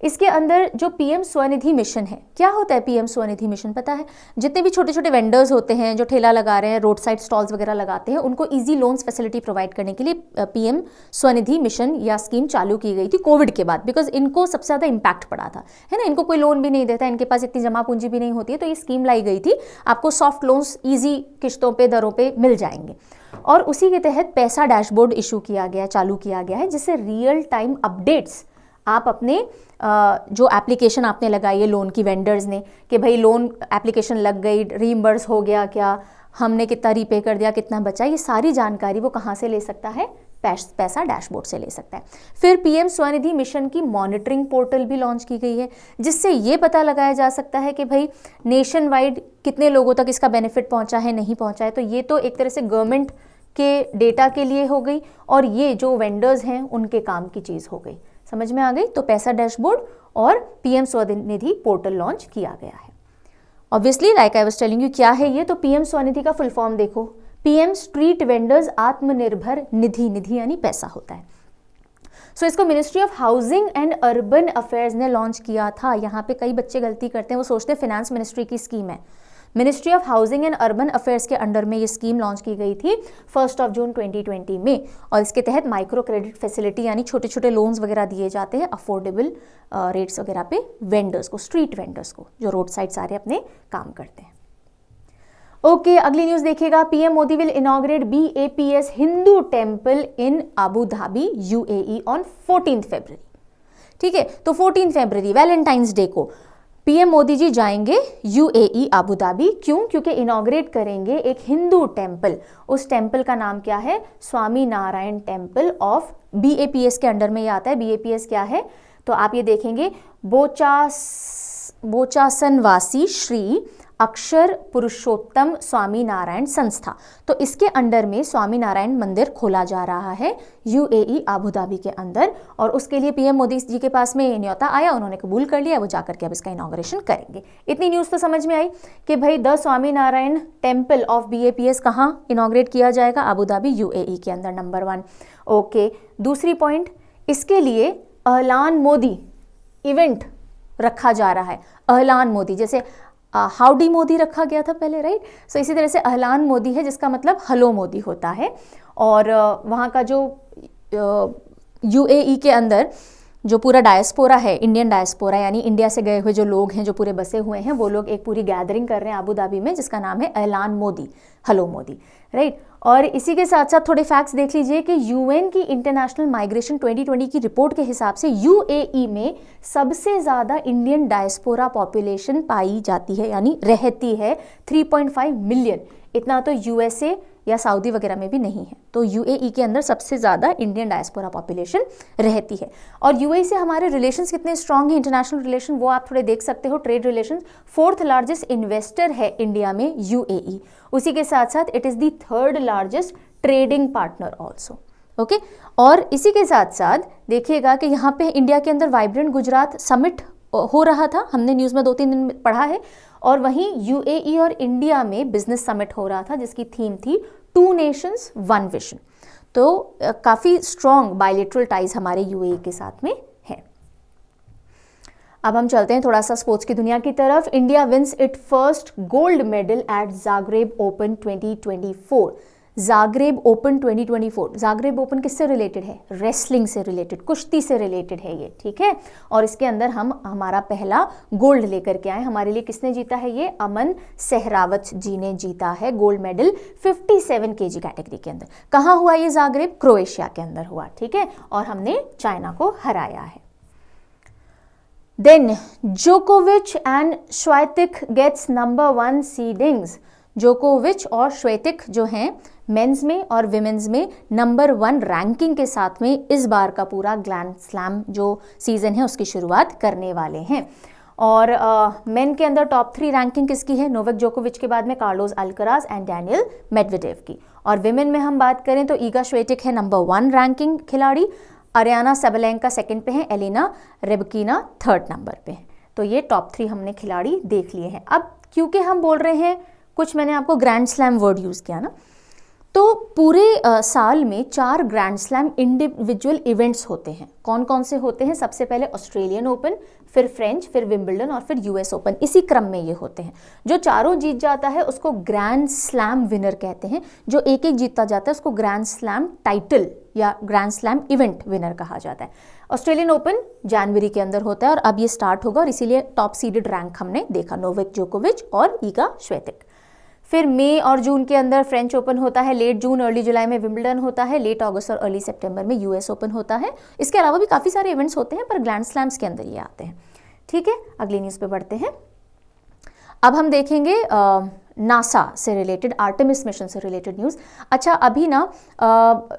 इसके अंदर जो पीएम स्वनिधि मिशन है, क्या होता है पीएम स्वनिधि मिशन पता है? जितने भी छोटे छोटे वेंडर्स होते हैं जो ठेला लगा रहे हैं, रोड साइड स्टॉल्स वगैरह लगाते हैं, उनको इजी लोन्स फैसिलिटी प्रोवाइड करने के लिए पीएम स्वनिधि मिशन या स्कीम चालू की गई थी कोविड के बाद, बिकॉज इनको सबसे ज़्यादा इम्पैक्ट पड़ा था, है ना। इनको कोई लोन भी नहीं देता, इनके पास इतनी जमा पूंजी भी नहीं होती है, तो ये स्कीम लाई गई थी, आपको सॉफ्ट लोन्स ईजी किश्तों पर दरों पर मिल जाएंगे। और उसी के तहत पैसा डैशबोर्ड इशू किया गया, चालू किया गया है, जिससे रियल टाइम अपडेट्स आप अपने जो एप्लीकेशन आपने लगाई है लोन की वेंडर्स ने कि भाई लोन एप्लीकेशन लग गई, रीइंबर्स हो गया क्या, हमने कितना रीपे कर दिया, कितना बचा, ये सारी जानकारी वो कहाँ से ले सकता है? पैसा डैशबोर्ड से ले सकता है। फिर पीएम स्वनिधि मिशन की मॉनिटरिंग पोर्टल भी लॉन्च की गई है, जिससे ये पता लगाया जा सकता है कि भाई नेशन वाइड कितने लोगों तक इसका बेनिफिट पहुंचा है, नहीं पहुंचा है। तो ये तो एक तरह से गवर्नमेंट के डेटा के लिए हो गई और ये जो वेंडर्स हैं उनके काम की चीज़ हो गई। समझ में आ गई? तो पैसा डैशबोर्ड और पीएम स्वनिधि पोर्टल लॉन्च किया गया है। Obviously like I was telling you, क्या है ये? तो पीएम स्वनिधि का फुल फॉर्म देखो, PM street vendors Atmanirbhar Nidhi, निधि यानी पैसा होता है। सो इसको ministry of housing and urban affairs ने लॉन्च किया था। यहाँ पे कई बच्चे गलती करते हैं, वो सोचते हैं फाइनेंस मिनिस्ट्री की स्कीम है। Ministry of housing and urban affairs के अंडर में ये स्कीम लॉन्च की गई थी 1 जून 2020 में, और इसके तहत माइक्रो क्रेडिट फैसिलिटी यानी छोटे छोटे लोन्स वगैरह दिए जाते हैं अफोर्डेबल रेट्स वगैरह पे वेंडर्स को, स्ट्रीट वेंडर्स को, जो रोड साइड सारे अपने काम करते हैं। ओके, अगली न्यूज देखिएगा। PM Modi will inaugurate BAPS Hindu temple in Abu Dhabi UAE on 14 फरवरी। ठीक है, तो 14 फरवरी वैलेंटाइंस डे को पीएम मोदी जी जाएंगे UAE अबू धाबी। क्यों? क्योंकि इनॉग्रेट करेंगे एक हिंदू टेम्पल। उस टेम्पल का नाम क्या है? Swami Narayan temple of BAPS के अंडर में ये आता है। BAPS क्या है? तो आप ये देखेंगे, बोचासनवासी श्री अक्षर पुरुषोत्तम स्वामी नारायण संस्था। तो इसके अंडर में स्वामी नारायण मंदिर खोला जा रहा है UAE अबू धाबी के अंदर, और उसके लिए पीएम मोदी जी के पास में न्योता आया, उन्होंने कबूल कर लिया, वो जाकर के अब इसका इनॉग्रेशन करेंगे। इतनी न्यूज़ तो समझ में आई कि भाई the Swami Narayan temple of BAPS कहाँ इनॉग्रेट किया जाएगा? अबू धाबी UAE के अंदर, नंबर 1। ओके, दूसरी पॉइंट, इसके लिए अहलान मोदी इवेंट रखा जा रहा है। अहलान मोदी, जैसे हाउडी मोदी रखा गया था पहले, राइट? सो इसी तरह से अहलान मोदी है, जिसका मतलब हलो मोदी होता है। और वहाँ का जो UAE के अंदर जो पूरा डायस्पोरा है, इंडियन डायस्पोरा यानी इंडिया से गए हुए जो लोग हैं, जो पूरे बसे हुए हैं, वो लोग एक पूरी गैदरिंग कर रहे हैं अबू धाबी में, जिसका नाम है अहलान मोदी, हलो मोदी, राइट? और इसी के साथ साथ थोड़े फैक्ट्स देख लीजिए कि UN की इंटरनेशनल माइग्रेशन 2020 की रिपोर्ट के हिसाब से UAE में सबसे ज़्यादा इंडियन डायस्पोरा पॉपुलेशन पाई जाती है, यानी रहती है 3.5 मिलियन। इतना तो USA या सऊदी वगैरह में भी नहीं है। तो UAE के अंदर सबसे ज़्यादा इंडियन डायस्पोरा पॉपुलेशन रहती है। और UAE से हमारे रिलेशंस कितने स्ट्रांग हैं, इंटरनेशनल रिलेशन, वो आप थोड़े देख सकते हो। Trade relations, 4th largest investor है इंडिया में UAE। उसी के साथ साथ it is the 3rd largest trading partner also. Okay, और इसी के साथ साथ देखिएगा कि यहाँ पे इंडिया के अंदर वाइब्रेंट गुजरात समिट हो रहा था, हमने न्यूज़ में 2-3 दिन पढ़ा है। और वहीं UAE और इंडिया में बिजनेस समिट हो रहा था, जिसकी थीम थी 2 नेशंस 1 विजन। तो काफ़ी स्ट्रॉन्ग बायलेटरल टाइज हमारे UAE के साथ में है। अब हम चलते हैं थोड़ा सा स्पोर्ट्स की दुनिया की तरफ। India wins it first gold medal at Zagreb open 2024। Zagreb open 2024, Zagreb open किससे रिलेटेड है? रेसलिंग से रिलेटेड, कुश्ती से रिलेटेड है ये, ठीक है। और इसके अंदर हम हमारा पहला गोल्ड लेकर के आए। हमारे लिए किसने जीता है? ये अमन सहरावत जी ने जीता है गोल्ड मेडल 57 kg कैटेगरी के अंदर। कहाँ हुआ ये जाग्रेब? क्रोएशिया के अंदर हुआ, ठीक है। और हमने चाइना को हराया है। देन जोकोविच एंड श्वेतिक गेट्स नंबर 1 सीडिंग्स। जोकोविच और श्वेतिक जो हैं मेंस में और विमेंस में नंबर 1 रैंकिंग के साथ में इस बार का पूरा ग्रैंड स्लैम जो सीजन है उसकी शुरुआत करने वाले हैं। और मेन के अंदर टॉप 3 रैंकिंग किसकी है? नोवाक जोकोविच के बाद में Carlos Alcaraz and Daniel Medvedev की। और विमेन में हम बात करें तो ईगा श्वेटिक है नंबर 1 रैंकिंग खिलाड़ी, अरियाना सबलेंका सेकंड पे है, एलिना रेबकीना थर्ड नंबर पे है। तो ये टॉप 3 हमने खिलाड़ी देख लिए हैं। अब क्योंकि हम बोल रहे हैं कुछ, मैंने आपको ग्रैंड स्लैम वर्ड यूज़ किया ना, तो पूरे साल में 4 ग्रैंड स्लैम इंडिविजुअल इवेंट्स होते हैं। कौन कौन से होते हैं? सबसे पहले ऑस्ट्रेलियन ओपन, फिर फ्रेंच, फिर विंबलडन और फिर यूएस ओपन, इसी क्रम में ये होते हैं। जो चारों जीत जाता है उसको ग्रैंड स्लैम विनर कहते हैं, जो एक एक जीतता जाता है उसको ग्रैंड स्लैम टाइटल या ग्रैंड स्लैम इवेंट विनर कहा जाता है। ऑस्ट्रेलियन ओपन जनवरी के अंदर होता है और अब ये स्टार्ट होगा, और इसीलिए टॉप सीडेड रैंक हमने देखा, नोवाक जोकोविच और ईगा श्वेटिक। फिर मई और जून के अंदर फ्रेंच ओपन होता है, लेट जून अर्ली जुलाई में विंबलडन होता है, लेट अगस्त और अर्ली सितंबर में यूएस ओपन होता है। इसके अलावा भी काफ़ी सारे इवेंट्स होते हैं, पर ग्रैंड स्लैम्स के अंदर ये आते हैं। ठीक है, अगली न्यूज़ पे बढ़ते हैं। अब हम देखेंगे नासा से रिलेटेड, आर्टेमिस मिशन से रिलेटेड न्यूज़। अच्छा, अभी ना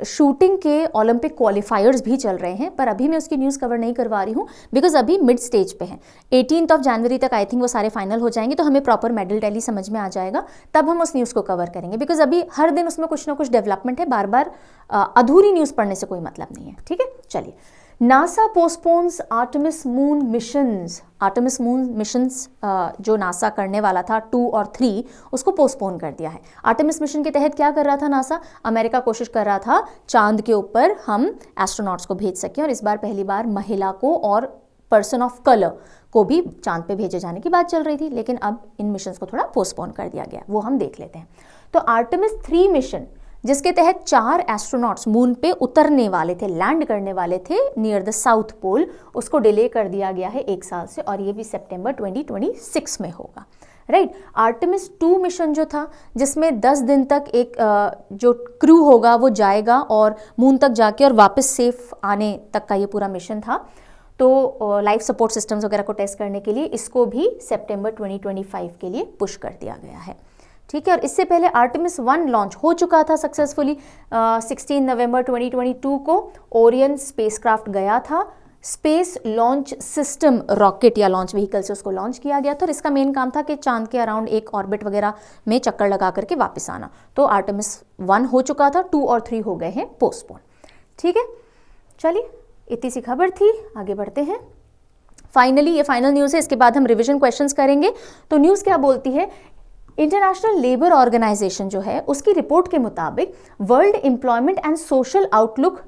शूटिंग के ओलंपिक क्वालिफायर्स भी चल रहे हैं, पर अभी मैं उसकी न्यूज़ कवर नहीं करवा रही हूँ बिकॉज अभी मिड स्टेज पे हैं। 18 जनवरी तक आई थिंक वो सारे फाइनल हो जाएंगे, तो हमें प्रॉपर मेडल टैली समझ में आ जाएगा, तब हम उस न्यूज़ को कवर करेंगे। बिकॉज अभी हर दिन उसमें कुछ ना कुछ डेवलपमेंट है, बार बार अधूरी न्यूज़ पढ़ने से कोई मतलब नहीं है। ठीक है, चलिए। NASA postpones Artemis moon missions. Artemis moon missions जो नासा करने वाला था 2 और 3, उसको पोस्टपोन कर दिया है। आर्टेमिस मिशन के तहत क्या कर रहा था नासा? अमेरिका कोशिश कर रहा था चांद के ऊपर हम एस्ट्रोनॉट्स को भेज सकें, और इस बार पहली बार महिला को और पर्सन ऑफ कलर को भी चांद पे भेजे जाने की बात चल रही थी, लेकिन अब इन मिशंस को थोड़ा पोस्टपोन कर दिया गया, वो हम देख लेते हैं। तो आर्टेमिस 3 मिशन, जिसके तहत 4 एस्ट्रोनॉट्स मून पे उतरने वाले थे, लैंड करने वाले थे नियर द साउथ पोल, उसको डिले कर दिया गया है 1 साल से, और ये भी सितंबर 2026 में होगा। राइट। आर्टेमिस 2 मिशन जो था, जिसमें 10 दिन तक एक जो क्रू होगा वो जाएगा और मून तक जाके और वापस सेफ आने तक का ये पूरा मिशन था। तो लाइफ सपोर्ट सिस्टम्स वगैरह को टेस्ट करने के लिए इसको भी सितंबर 2025 के लिए पुश कर दिया गया है। ठीक है, और इससे पहले आर्टेमिस 1 लॉन्च हो चुका था सक्सेसफुली। 16 नवंबर 2022 को ओरियन स्पेसक्राफ्ट गया था, स्पेस लॉन्च सिस्टम रॉकेट या लॉन्च व्हीकल से उसको लॉन्च किया गया था, और इसका मेन काम था कि चांद के अराउंड एक ऑर्बिट वगैरह में चक्कर लगा करके वापस आना। तो आर्टेमिस 1 हो चुका था, 2 और 3 हो गए हैं पोस्टपोन। ठीक है, चलिए, इतनी सी खबर थी, आगे बढ़ते हैं। फाइनली ये फाइनल न्यूज़ है, इसके बाद हम रिविजन क्वेश्चंस करेंगे। तो न्यूज़ क्या बोलती है? इंटरनेशनल लेबर ऑर्गेनाइजेशन जो है उसकी रिपोर्ट के मुताबिक world employment and social outlook,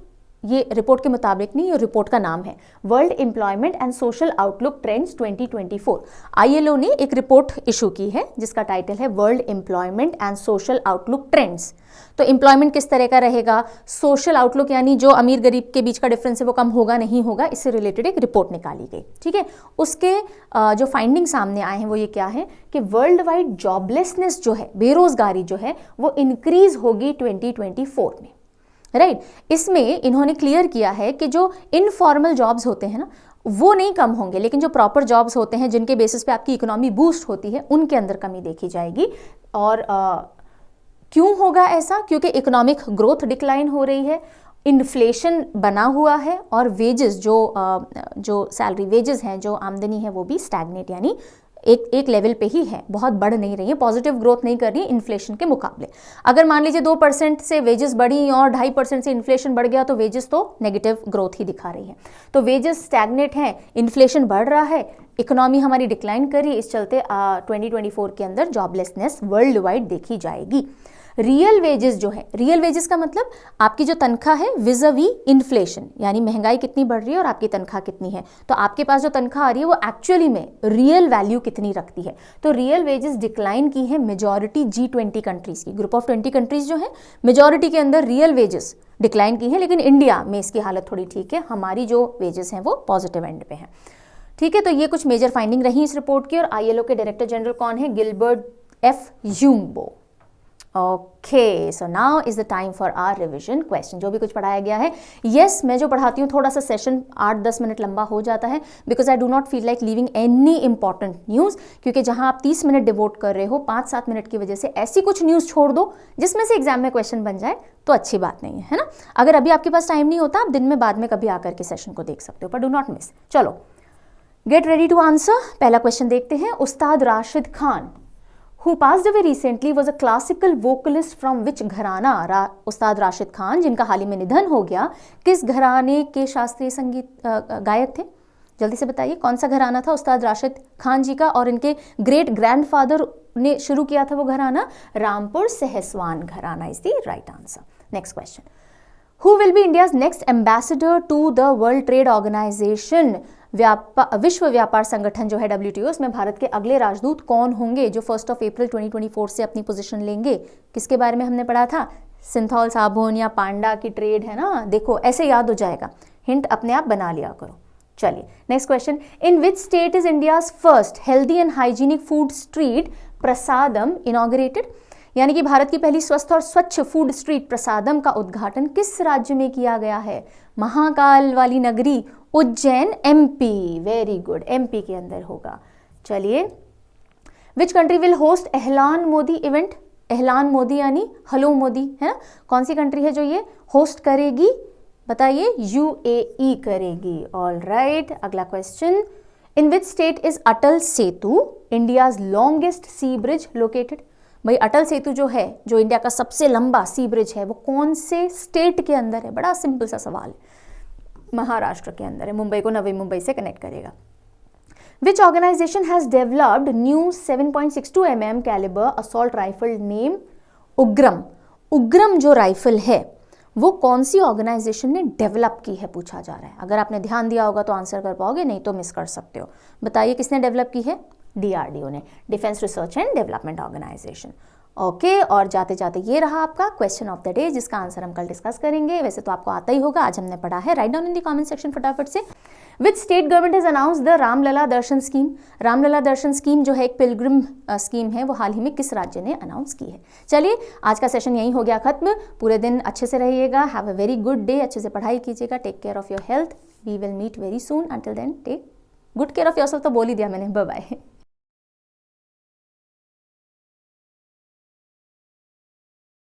ये रिपोर्ट के मुताबिक नहीं, ये रिपोर्ट का नाम है world employment and social outlook trends 2024। ILO ने एक रिपोर्ट इशू की है जिसका टाइटल है world employment and social outlook trends. तो एम्प्लॉयमेंट किस तरह का रहेगा, सोशल आउटलुक यानी जो अमीर गरीब के बीच का डिफरेंस है वो कम होगा नहीं होगा, इससे रिलेटेड एक रिपोर्ट निकाली गई। ठीक है, उसके जो फाइंडिंग सामने आए हैं वो ये क्या है कि वर्ल्ड वाइड जॉबलेसनेस जो है, बेरोजगारी जो है, वो इंक्रीज होगी 2024 में। राइट। इसमें इन्होंने क्लियर किया है कि जो इनफॉर्मल जॉब्स होते हैं ना, वो नहीं कम होंगे, लेकिन जो प्रॉपर जॉब्स होते हैं जिनके बेसिस पे आपकी इकोनॉमी बूस्ट होती है, उनके अंदर कमी देखी जाएगी। और क्यों होगा ऐसा? क्योंकि इकोनॉमिक ग्रोथ डिक्लाइन हो रही है, इन्फ्लेशन बना हुआ है, और वेजेस जो सैलरी वेजेस हैं, जो आमदनी है, वो भी स्टैग्नेट यानी एक लेवल पे ही है, बहुत बढ़ नहीं रही है, पॉजिटिव ग्रोथ नहीं कर रही है इन्फ्लेशन के मुकाबले। अगर मान लीजिए 2% से वेजेस बढ़ी और 2.5% से इन्फ्लेशन बढ़ गया तो वेजेस तो नेगेटिव ग्रोथ ही दिखा रही है। तो वेजेस स्टैग्नेट हैं, इन्फ्लेशन बढ़ रहा है, इकोनॉमी हमारी डिक्लाइन कर रही है, इस चलते 2024 के अंदर जॉबलेसनेस वर्ल्ड वाइड देखी जाएगी। रियल वेजेस जो है, रियल वेजेस का मतलब आपकी जो तनख्वाह है विज़ावी इन्फ्लेशन, यानी महंगाई कितनी बढ़ रही है और आपकी तनख्वाह कितनी है, तो आपके पास जो तनख्वाह आ रही है वो एक्चुअली में रियल वैल्यू कितनी रखती है। तो रियल वेजेस डिक्लाइन की है मेजॉरिटी G20 कंट्रीज़ की, ग्रुप ऑफ 20 कंट्रीज़ जो है, मेजॉरिटी के अंदर रियल वेजेस डिक्लाइन की है, लेकिन इंडिया में इसकी हालत थोड़ी ठीक है, हमारी जो वेजेस हैं वो पॉजिटिव एंड पे हैं। ठीक है, तो ये कुछ मेजर फाइंडिंग रही इस रिपोर्ट की। और आईएलओ के डायरेक्टर जनरल कौन है? Gilbert F Houngbo. Okay, so now is the time for our revision question. जो भी कुछ पढ़ाया गया है, यस मैं जो पढ़ाती हूँ थोड़ा सा सेशन 8-10 मिनट लंबा हो जाता है, because I do not feel like leaving any important news, क्योंकि जहाँ आप 30 मिनट डिवोट कर रहे हो, 5-7 मिनट की वजह से ऐसी कुछ न्यूज़ छोड़ दो जिसमें से एग्जाम में क्वेश्चन बन जाए तो अच्छी बात नहीं है ना। अगर अभी आपके पास टाइम नहीं होता, आप दिन में बाद में कभी आकर के सेशन को देख सकते हो, पर डू नॉट मिस। चलो, गेट रेडी टू आंसर। पहला क्वेश्चन देखते हैं। उस्ताद Rashid Khan who passed away recently was a classical vocalist from which घराना? उस्ताद राशिद खान जिनका हाल ही में निधन हो गया, किस घराने के शास्त्रीय संगीत गायक थे? जल्दी से बताइए कौन सा घराना था उस्ताद राशिद खान जी का, और इनके ग्रेट ग्रैंडफादर ने शुरू किया था वो घराना? Rampur Sahaswan gharana is the right answer. Next question. Who will be India's next ambassador to the world trade organisation? विश्व व्यापार संगठन जो है WTO, उसमें भारत के अगले राजदूत कौन होंगे जो 1 अप्रैल 2024 से अपनी पोजीशन लेंगे? किसके बारे में हमने पढ़ा था? सिंथॉल साबुन या पांडा की ट्रेड है ना, देखो ऐसे याद हो जाएगा, हिंट अपने आप बना लिया करो। चलिए next question. In which state is India's first healthy and hygienic food street prasadam inaugurated? यानी कि भारत की पहली स्वस्थ और स्वच्छ फूड स्ट्रीट प्रसादम का उद्घाटन किस राज्य में किया गया है? महाकाल वाली नगरी Ujjain, MP। Very good, MP के अंदर होगा। चलिए, which country will host Ahlan Modi event? Ahlan Modi यानी हेलो मोदी है ना, कौन सी कंट्री है जो ये होस्ट करेगी? बताइए। UAE करेगी। All right. अगला question. In which state is Atal Setu India's longest sea bridge located? भाई अटल सेतु जो है, जो इंडिया का सबसे लंबा सी ब्रिज है, वो कौन से स्टेट के अंदर है? बड़ा सिंपल सा सवाल है। महाराष्ट्र के अंदर है, मुंबई को नवी मुंबई से कनेक्ट करेगा। Which organization has developed new 7.62 mm calibre assault rifle name Ugram? Ugram जो राइफल है वो कौन सी ऑर्गेनाइजेशन ने डेवलप की है पूछा जा रहा है। अगर आपने ध्यान दिया होगा तो आंसर कर पाओगे, नहीं तो मिस कर सकते हो। बताइए किसने डेवलप की है? DRDO ने, defence research and development organisation. Okay, और जाते जाते ये रहा आपका क्वेश्चन ऑफ द डे, जिसका आंसर हम कल डिस्कस करेंगे। वैसे तो आपको आता ही होगा, आज हमने पढ़ा है। Write down in the comment section फटाफट से। Which state government has announce the Ramlala Darshan scheme? Ramlala Darshan scheme जो है एक पिलग्रिम स्कीम है, वो हाल ही में किस राज्य ने अनाउंस की है? चलिए आज का सेशन यही हो गया खत्म। पूरे दिन अच्छे से रहिएगा। Have a very good day. अच्छे से पढ़ाई कीजिएगा। Take care of your health. We will meet very soon. Until then take good care of yourself तो बोल ही दिया मैंने। Bye bye.